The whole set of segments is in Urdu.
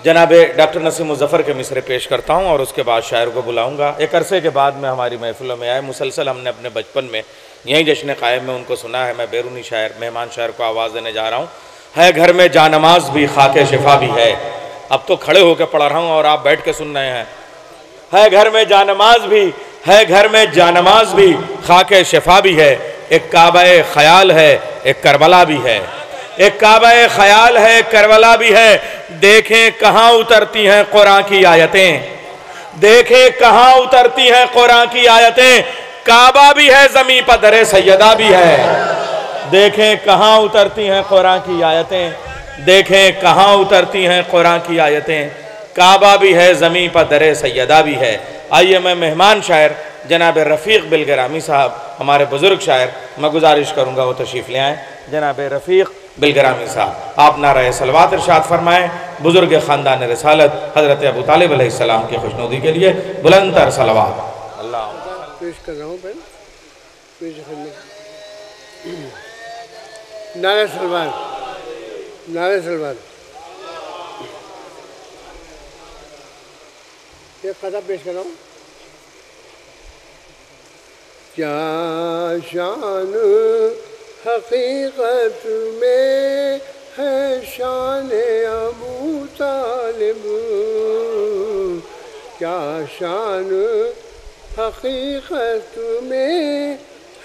جناب ڈاکٹر نسیم مظفر کے مصرے پیش کرتا ہوں اور اس کے بعد شاعر کو بلاؤں گا۔ ایک عرصے کے بعد میں ہماری محفلوں میں آئے، مسلسل ہم نے اپنے بچپن میں یہیں جشن قائم میں ان کو سنا ہے۔ میں بیرونی شاعر، مہمان شاعر کو آواز دینے جا رہا ہوں۔ ہے گھر میں جانماز بھی خاک شفا بھی ہے، اب تو کھڑے ہو کے پڑھ رہا ہوں اور آپ بیٹھ کے سن رہے ہیں۔ ہے گھر میں جانماز بھی، ہے گھر میں جانماز بھی خاک شفا بھی ہے، ایک کعبہ خیال ہے ایک کربلا بھی ہے، ایک کعبہ خیال ہے کربلا بھی ہے، دیکھیں کہاں اترتی ہیں قرآن کی آیتیں، دیکھیں کہاں اترتی ہیں قرآن کی آیتیں، کعبہ بھی ہے زمین پر در سیدہ بھی ہے، دیکھیں کہاں اترتی ہیں قرآن کی آیتیں، دیکھیں کہاں اترتی ہیں قرآن کی آیتیں، کعبہ بھی ہے زمین پر در سیدہ بھی ہے۔ آئیے میں مہمان شاعر جناب رفیق بلگرامی صاحب، ہمارے بزرگ شاعر، میں گزارش کروں گا وہ تشریف لے آئیں۔ جناب رفیق بلگرامی صاحب آپ نعرہ صلوات ارشاد فرمائیں بزرگ خاندان رسالت حضرت ابو طالب علیہ السلام کی خوشنودی کے لیے بلند تر صلوات۔ اللہ پیش کر رہا ہوں پہلے پیش کرنے نعرہ صلوات، نعرہ صلوات۔ ایک قطعہ پیش کر رہا ہوں۔ کیا شان حقیقت میں ہے شان ابو طالب، کیا شان حقیقت میں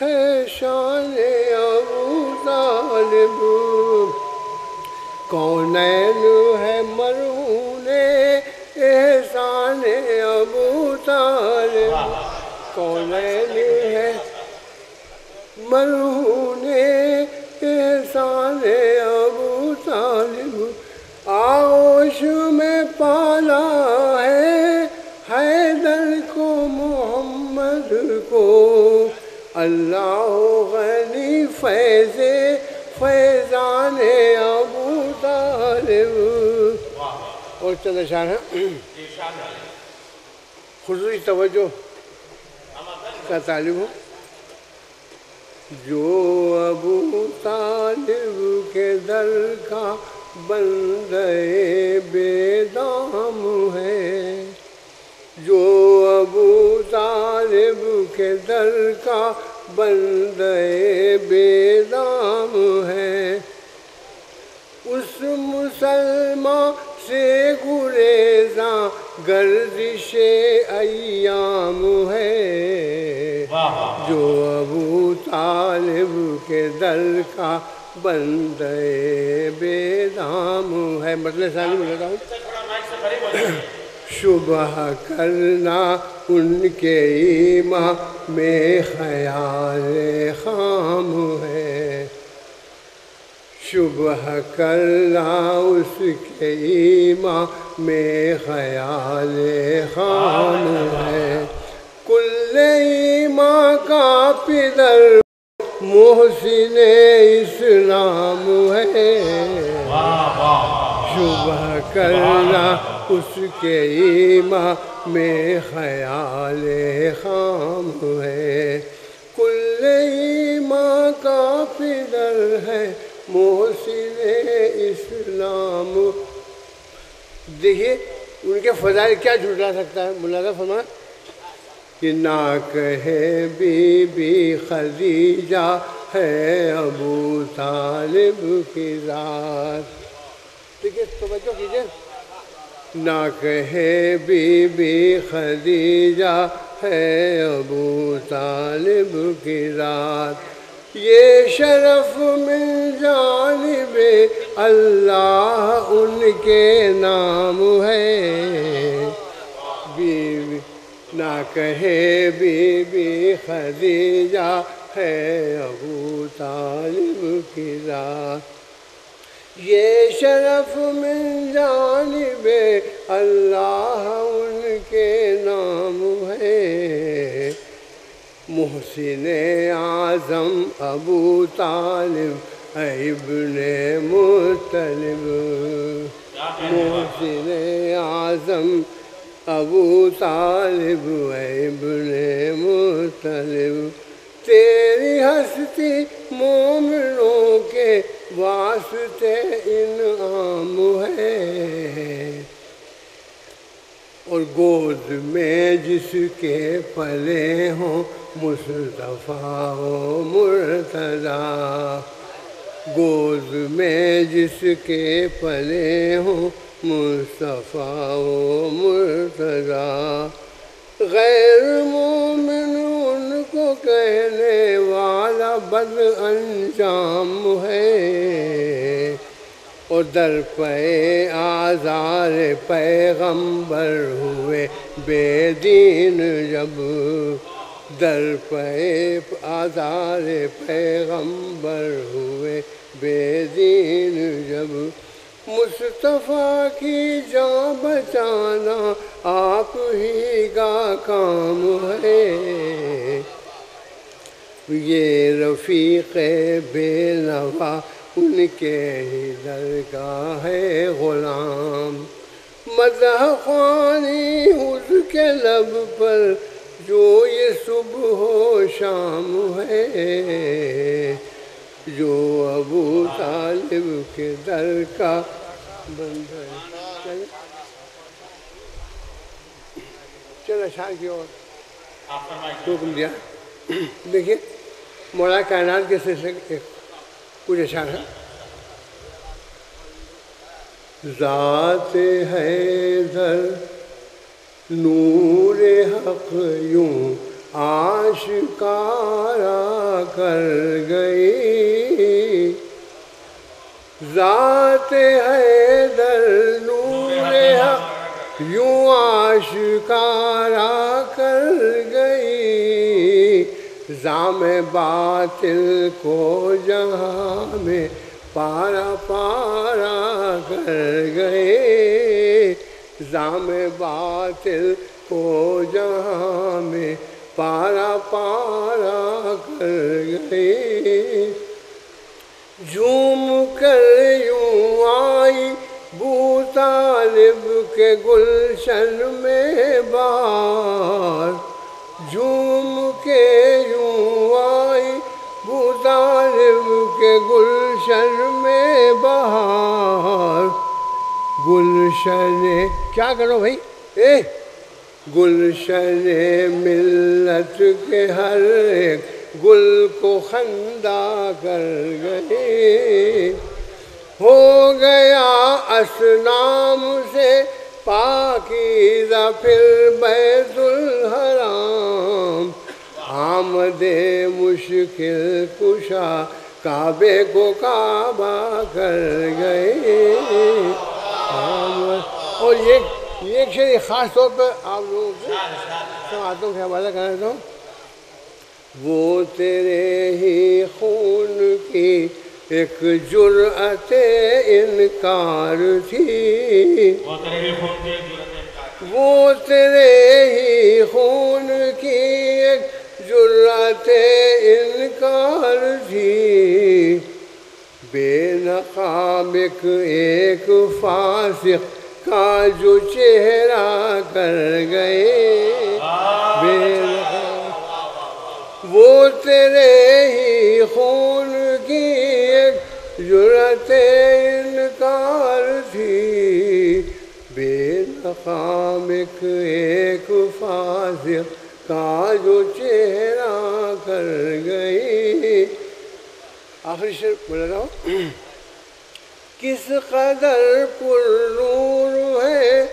ہے شان ابو طالب، کونین ہے مرہون احسان ابو طالب، کونین ہے مرہون احسان ابو طالب، آغوش میں پالا ہے حیدر کو محمد کو، اللہ غنی فیضان ابو طالب۔ اور چند اشعار ہیں، خصوصی توجہ کا طالب ہوں۔ جو ابو طالب کے در کا بندے بے دام ہے، جو ابو طالب کے در کا بندے بے دام ہے، اس مسلمان سے گریزاں گردش ایام ہے، جو ابو طالب کے در کا بندے بے دام ہے۔ مطلب ثانی بولتا ہوں۔ شبہ کرنا ان کے ایمان میں خیال خام ہے، شبہ کرنا اس کے ایمان میں خیال خام ہے، کل ایمان کا پدر محسن اسلام ہے، شبہ کرنا اس کے ایمان میں خیال خام ہے، کل ایمان کا پدر ہے محسن اسلام۔ دیکھیے ان کے فضائل کیا جھٹلا سکتا ہے، ملاحظہ فرمائیں کہ نہ کہے بی بی خدیجہ ہے ابو طالب کی ذات، دیکھیے توجہ کیجیے، نہ کہے بی بی خدیجہ ہے ابو طالب کی ذات، یہ شرف من جانب اللہ ان کے نام ہے، بی نہ کہے بی بی خدیجہ ہے ابو طالب کی ذات، یہ شرف من جانب اللہ ان کے نام ہے، محسن اعظم ابو طالب ابن مطلب، محسن اعظم ابو طالب ابن مطلب، تیری ہستی مومنوں کے واسطے انعام ہے، اور گود میں جس کے پلے ہوں مصطفیٰ و مرتضیٰ، گود میں جس کے پلے ہوں مصطفیٰ و مرتضیٰ، غیر مومن ان کو کہنے والا بد انجام ہے، اور در پہ آزار پیغمبر ہوئے بے دین جب، در پہ آزار پیغمبر ہوئے بے دین جب، مصطفیٰ کی جان بچانا آپ ہی کا کام ہے، یہ رفیق بے نوا ان کے ہی درگاہ ہے غلام، مدح خوانی اس کے لب پر جو یہ صبح و شام ہے، جو ابو طالب کے در کا بند ہے۔ چلو اشعار کی اور حکم دیا۔ دیکھیے مولا کائنات کے سلسلے کے کچھ اشعار ہیں۔ ذات حیدر نور حق یوں آشکارا کر گئی، ذات حیدر نور حق یوں آشکارا کر گئی، زام باطل کو جہاں میں پارا پارا کر گئے، زام باطل کو جہاں میں پارا پارا کر گئے، جھوم کر یوں آئی بو طالب کے گلشن میں بہار، جھوم کے یوں آئی بو طالب کے گلشن میں بہار، گلشن کیا کرو بھائی گلشن ملت کے ہر ایک گل کو خندہ کر گئے، ہو گیا اصنام سے پاکیزہ پھر بیت الحرام، آمد مشکل کشا کعبے کو کعبہ کر گئے، اور یہ ایک شعر خاص طور پر آپ لوگوں کو سماعتوں کے حوالہ کرنا چاہتا ہوں، وہ تیرے ہی خون کی ایک جرأت انکار تھی، وہ تیرے ہی خون کی ایک جرأت انکار تھی، بے نقاب ایک فاسق کا جو چہرہ کر گئے، بے نقاب وہ تیرے ہی خون کی ایک جرأت انکار تھی، بے نقاب ایک فاسق کا جو چہرہ کر گئی۔ آخری شعر بولا رہا ہوں، کس قدر پر نور ہے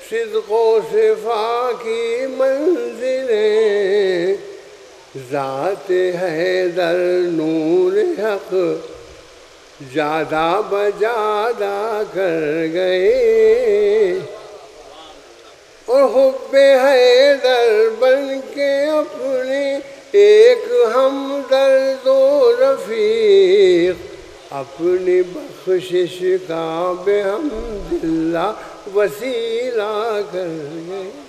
صدق و صفا کی منزلیں، ذات حیدر نور حق زیادہ بزیادہ کر گئے، اور حب حیدر بن کے اپنی ایک ہمدرد و رفیق، اپنی بخشش کا بحمد اللہ وسیلہ کر گئے۔